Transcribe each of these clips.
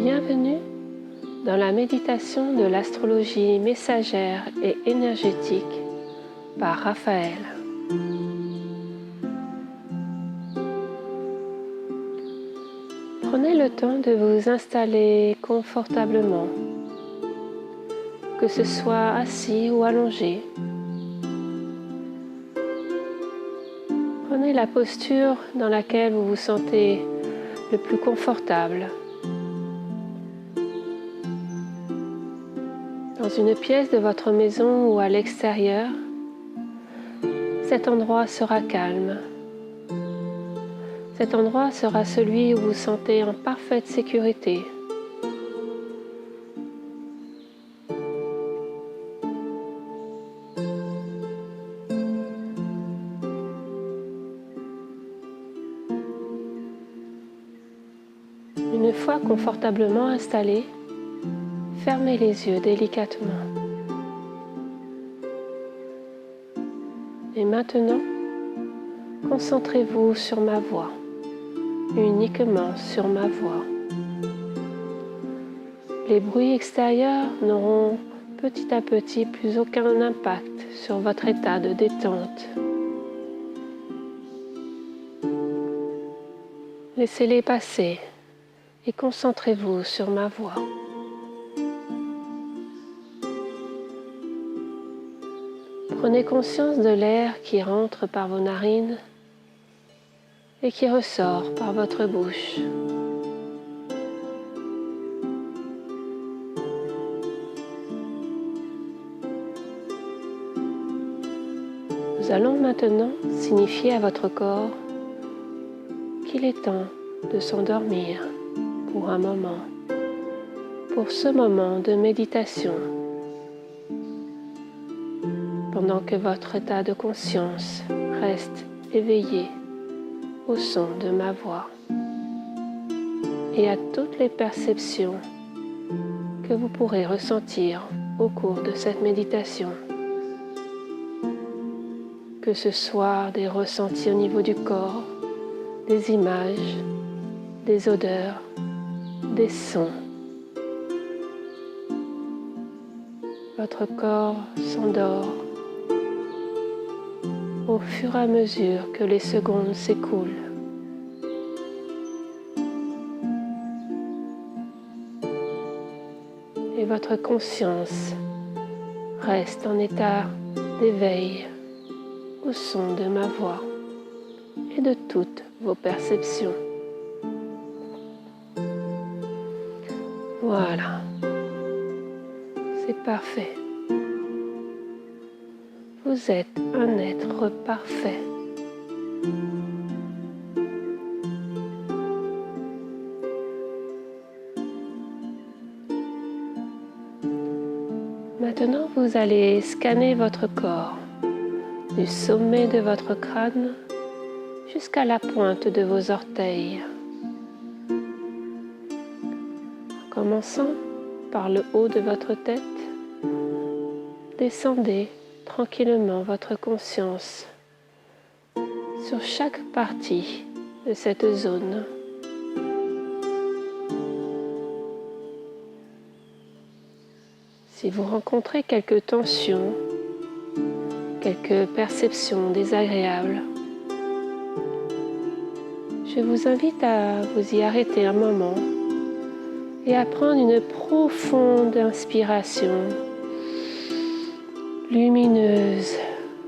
Bienvenue dans la méditation de l'astrologie messagère et énergétique par Raphaël. Prenez le temps de vous installer confortablement, que ce soit assis ou allongé. Prenez la posture dans laquelle vous vous sentez le plus confortable. Dans une pièce de votre maison ou à l'extérieur, cet endroit sera calme. Cet endroit sera celui où vous vous sentez en parfaite sécurité. Une fois confortablement installé, fermez les yeux délicatement. Et maintenant, concentrez-vous sur ma voix, uniquement sur ma voix. Les bruits extérieurs n'auront petit à petit plus aucun impact sur votre état de détente. Laissez-les passer et concentrez-vous sur ma voix. Prenez conscience de l'air qui rentre par vos narines et qui ressort par votre bouche. Nous allons maintenant signifier à votre corps qu'il est temps de s'endormir pour un moment, pour ce moment de méditation, pendant que votre état de conscience reste éveillé au son de ma voix et à toutes les perceptions que vous pourrez ressentir au cours de cette méditation. Que ce soit des ressentis au niveau du corps, des images, des odeurs, des sons. Votre corps s'endort au fur et à mesure que les secondes s'écoulent. Et votre conscience reste en état d'éveil au son de ma voix et de toutes vos perceptions. Voilà, c'est parfait. Vous êtes un être parfait. Maintenant, vous allez scanner votre corps, du sommet de votre crâne jusqu'à la pointe de vos orteils. En commençant par le haut de votre tête, descendez tranquillement votre conscience sur chaque partie de cette zone. Si vous rencontrez quelques tensions, quelques perceptions désagréables, je vous invite à vous y arrêter un moment et à prendre une profonde inspiration lumineuse,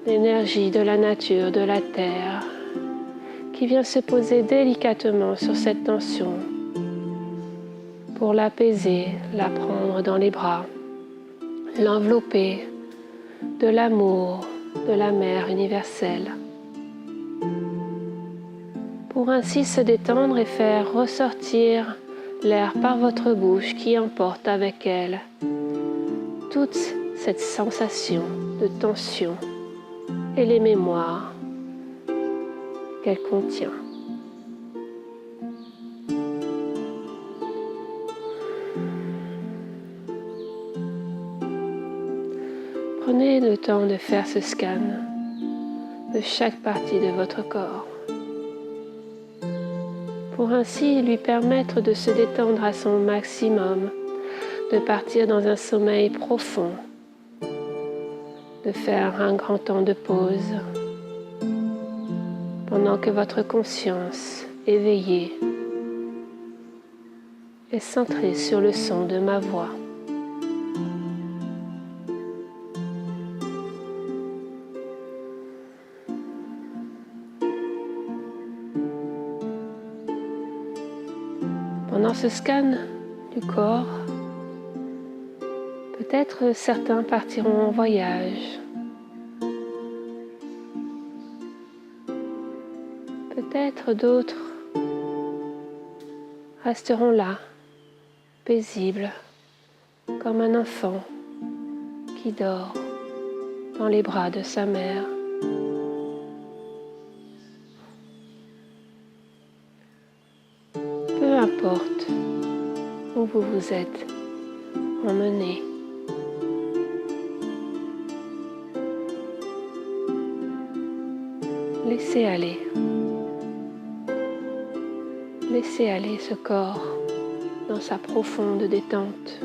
l'énergie de la nature, de la terre, qui vient se poser délicatement sur cette tension pour l'apaiser, la prendre dans les bras, l'envelopper de l'amour de la mère universelle, pour ainsi se détendre et faire ressortir l'air par votre bouche qui emporte avec elle toute cette sensation de tension et les mémoires qu'elle contient. Prenez le temps de faire ce scan de chaque partie de votre corps pour ainsi lui permettre de se détendre à son maximum, de partir dans un sommeil profond, de faire un grand temps de pause, pendant que votre conscience éveillée est centrée sur le son de ma voix. Pendant ce scan du corps, peut-être certains partiront en voyage. Peut-être d'autres resteront là, paisibles, comme un enfant qui dort dans les bras de sa mère. Peu importe où vous vous êtes emmené, laissez aller. Laissez aller ce corps dans sa profonde détente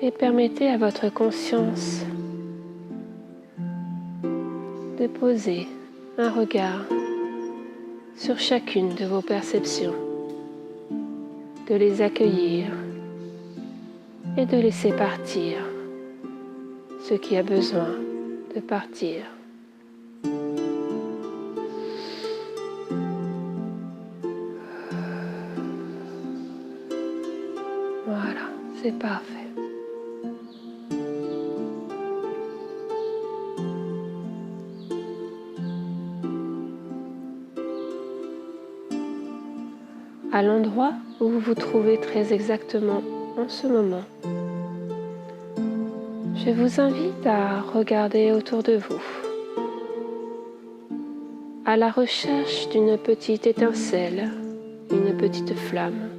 et permettez à votre conscience de poser un regard sur chacune de vos perceptions, de les accueillir et de laisser partir ce qui a besoin de partir. Voilà, c'est parfait. À l'endroit où vous vous trouvez très exactement en ce moment, je vous invite à regarder autour de vous, à la recherche d'une petite étincelle, une petite flamme.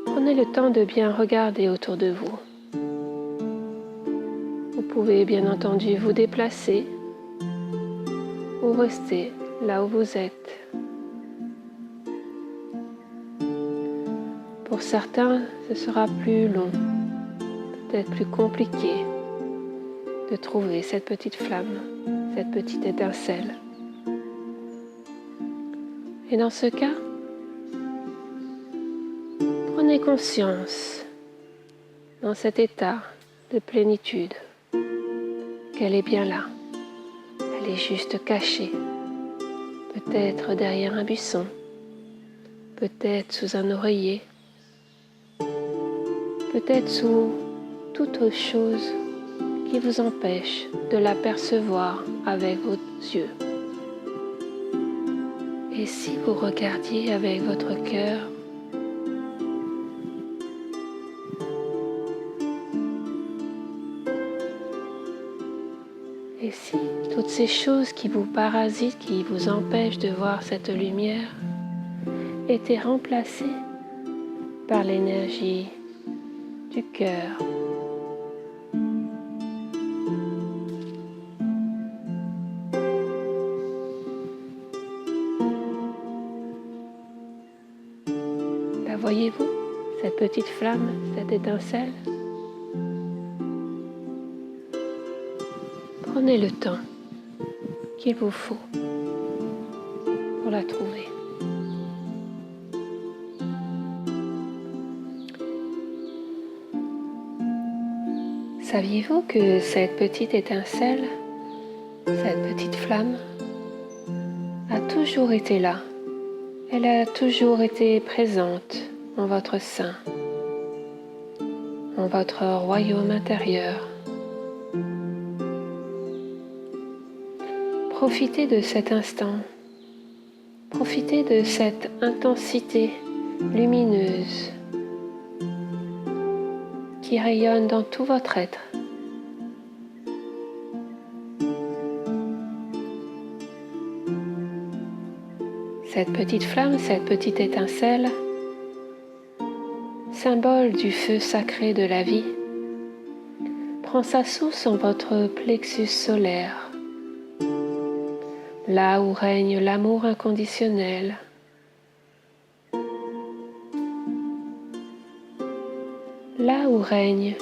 Prenez le temps de bien regarder autour de vous. Vous pouvez bien entendu vous déplacer ou rester là où vous êtes. Pour certains, ce sera plus long, peut-être plus compliqué de trouver cette petite flamme, cette petite étincelle. Et dans ce cas, prenez conscience, dans cet état de plénitude, qu'elle est bien là. Elle est juste cachée, peut-être derrière un buisson, peut-être sous un oreiller, peut-être sous toute autre chose qui vous empêche de l'apercevoir avec vos yeux. Et si vous regardiez avec votre cœur, et si toutes ces choses qui vous parasitent, qui vous empêchent de voir cette lumière, étaient remplacées par l'énergie du cœur, la voyez-vous, cette petite flamme, cette étincelle? Prenez le temps qu'il vous faut pour la trouver. Saviez-vous que cette petite étincelle, cette petite flamme, a toujours été là? Elle a toujours été présente en votre sein, en votre royaume intérieur. Profitez de cet instant, profitez de cette intensité lumineuse qui rayonne dans tout votre être. Cette petite flamme, cette petite étincelle, symbole du feu sacré de la vie, prend sa source en votre plexus solaire, là où règne l'amour inconditionnel. Là où règne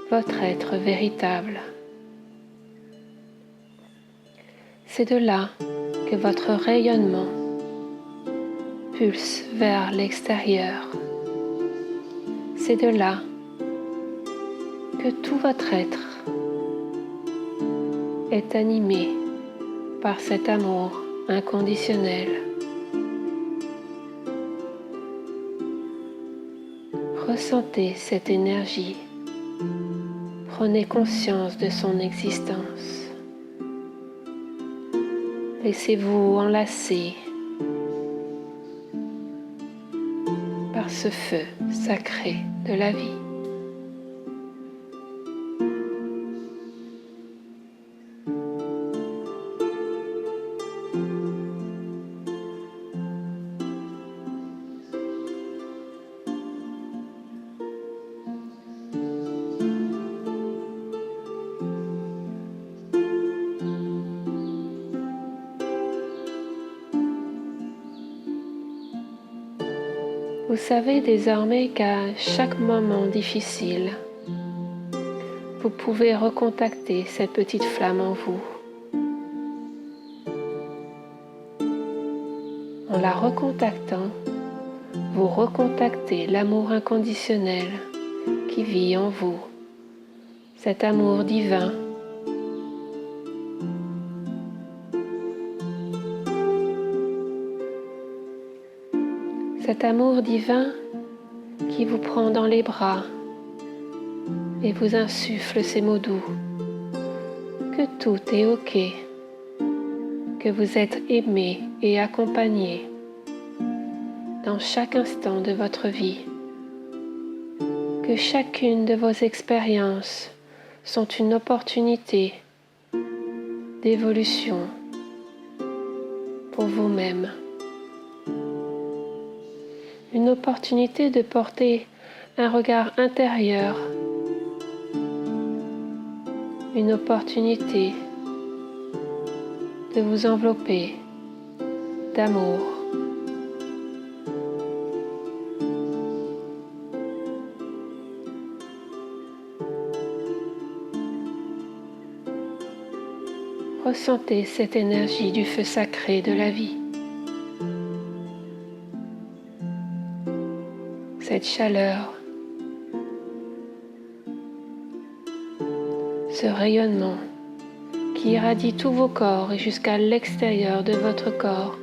votre être véritable. C'est de là que votre rayonnement pulse vers l'extérieur. C'est de là que tout votre être est animé par cet amour inconditionnel. Ressentez cette énergie. Prenez conscience de son existence. Laissez-vous enlacer par ce feu sacré de la vie. Vous savez désormais qu'à chaque moment difficile, vous pouvez recontacter cette petite flamme en vous. En la recontactant, vous recontactez l'amour inconditionnel qui vit en vous, cet amour divin. Cet amour divin qui vous prend dans les bras et vous insuffle ces mots doux, que tout est OK, que vous êtes aimé et accompagné dans chaque instant de votre vie, que chacune de vos expériences sont une opportunité d'évolution pour vous-même. Une opportunité de porter un regard intérieur, une opportunité de vous envelopper d'amour. Ressentez cette énergie du feu sacré de la vie. Cette chaleur, ce rayonnement qui irradie tous vos corps et jusqu'à l'extérieur de votre corps.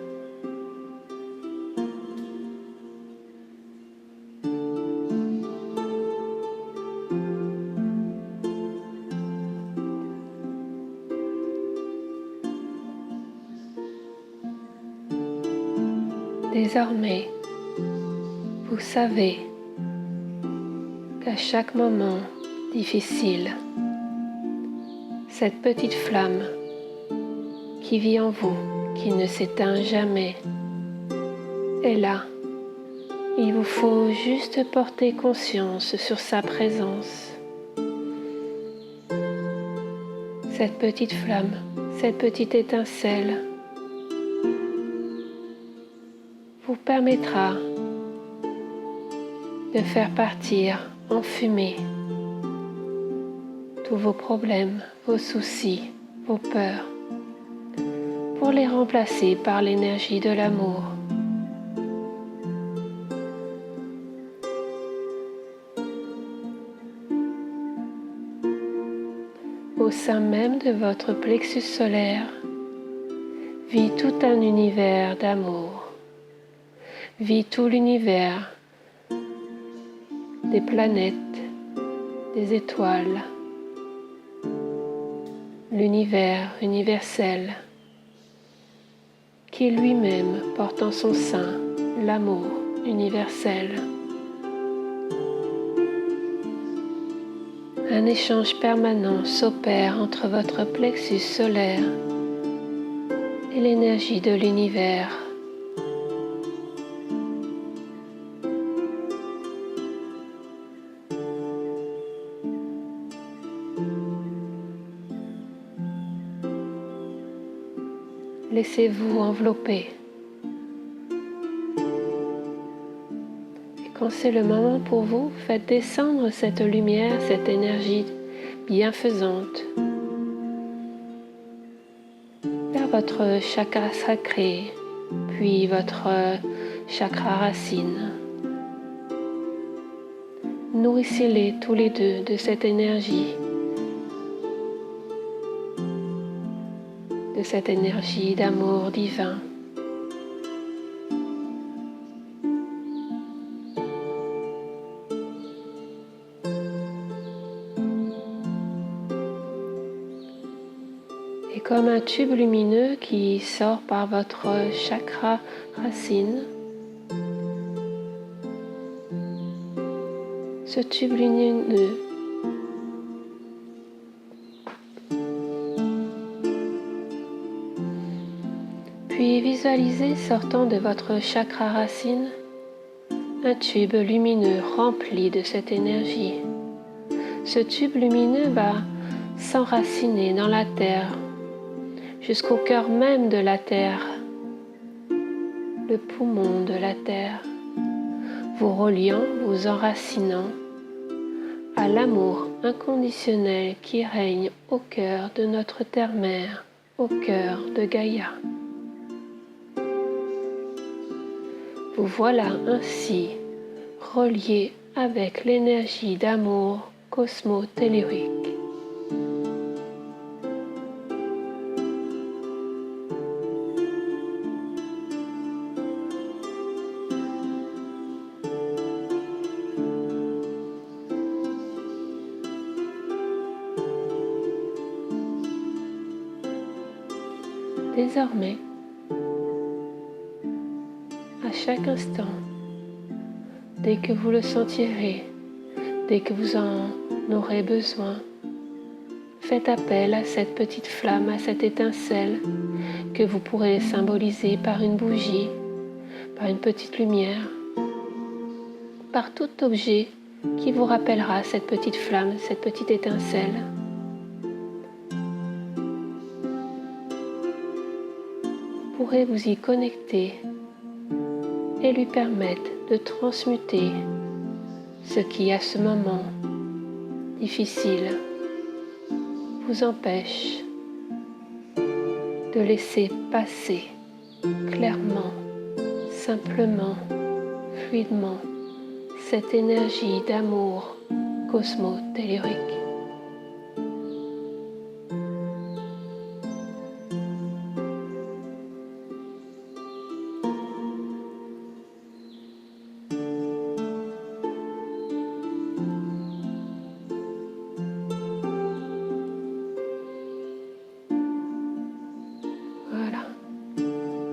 Désormais, vous savez qu'à chaque moment difficile, cette petite flamme qui vit en vous, qui ne s'éteint jamais, est là. Il vous faut juste porter conscience sur sa présence. Cette petite flamme, cette petite étincelle vous permettra de faire partir en fumée tous vos problèmes, vos soucis, vos peurs, pour les remplacer par l'énergie de l'amour. Au sein même de votre plexus solaire vit tout un univers d'amour, vit tout l'univers des planètes, des étoiles, l'univers universel qui lui-même porte en son sein l'amour universel. Un échange permanent s'opère entre votre plexus solaire et l'énergie de l'univers. Laissez-vous envelopper. Et quand c'est le moment pour vous, faites descendre cette lumière, cette énergie bienfaisante vers votre chakra sacré, puis votre chakra racine. Nourrissez-les tous les deux de cette énergie, d'amour divin. Et comme un tube lumineux qui sort par votre chakra racine, ce tube lumineux puis visualisez sortant de votre chakra racine un tube lumineux rempli de cette énergie. Ce tube lumineux va s'enraciner dans la terre, jusqu'au cœur même de la terre, le poumon de la terre, vous reliant, vous enracinant à l'amour inconditionnel qui règne au cœur de notre terre-mère, au cœur de Gaïa. Vous voilà ainsi relié avec l'énergie d'amour cosmo-tellurique. Désormais, à chaque instant, dès que vous le sentirez, dès que vous en aurez besoin, faites appel à cette petite flamme, à cette étincelle que vous pourrez symboliser par une bougie, par une petite lumière, par tout objet qui vous rappellera cette petite flamme, cette petite étincelle. Vous pourrez vous y connecter et lui permettre de transmuter ce qui, à ce moment difficile, vous empêche de laisser passer clairement, simplement, fluidement cette énergie d'amour cosmo-tellurique.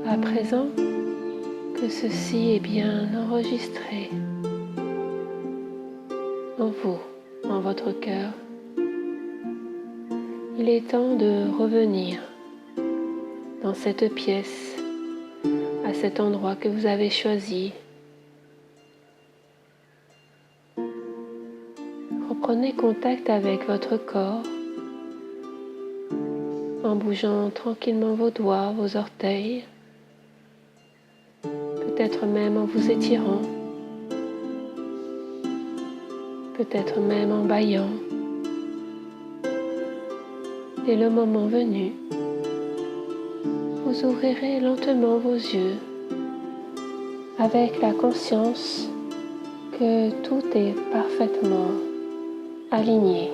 À présent que ceci est bien enregistré en vous, en votre cœur, il est temps de revenir dans cette pièce, à cet endroit que vous avez choisi. Reprenez contact avec votre corps en bougeant tranquillement vos doigts, vos orteils, peut-être même en vous étirant, peut-être même en bâillant. Et le moment venu, vous ouvrirez lentement vos yeux avec la conscience que tout est parfaitement aligné.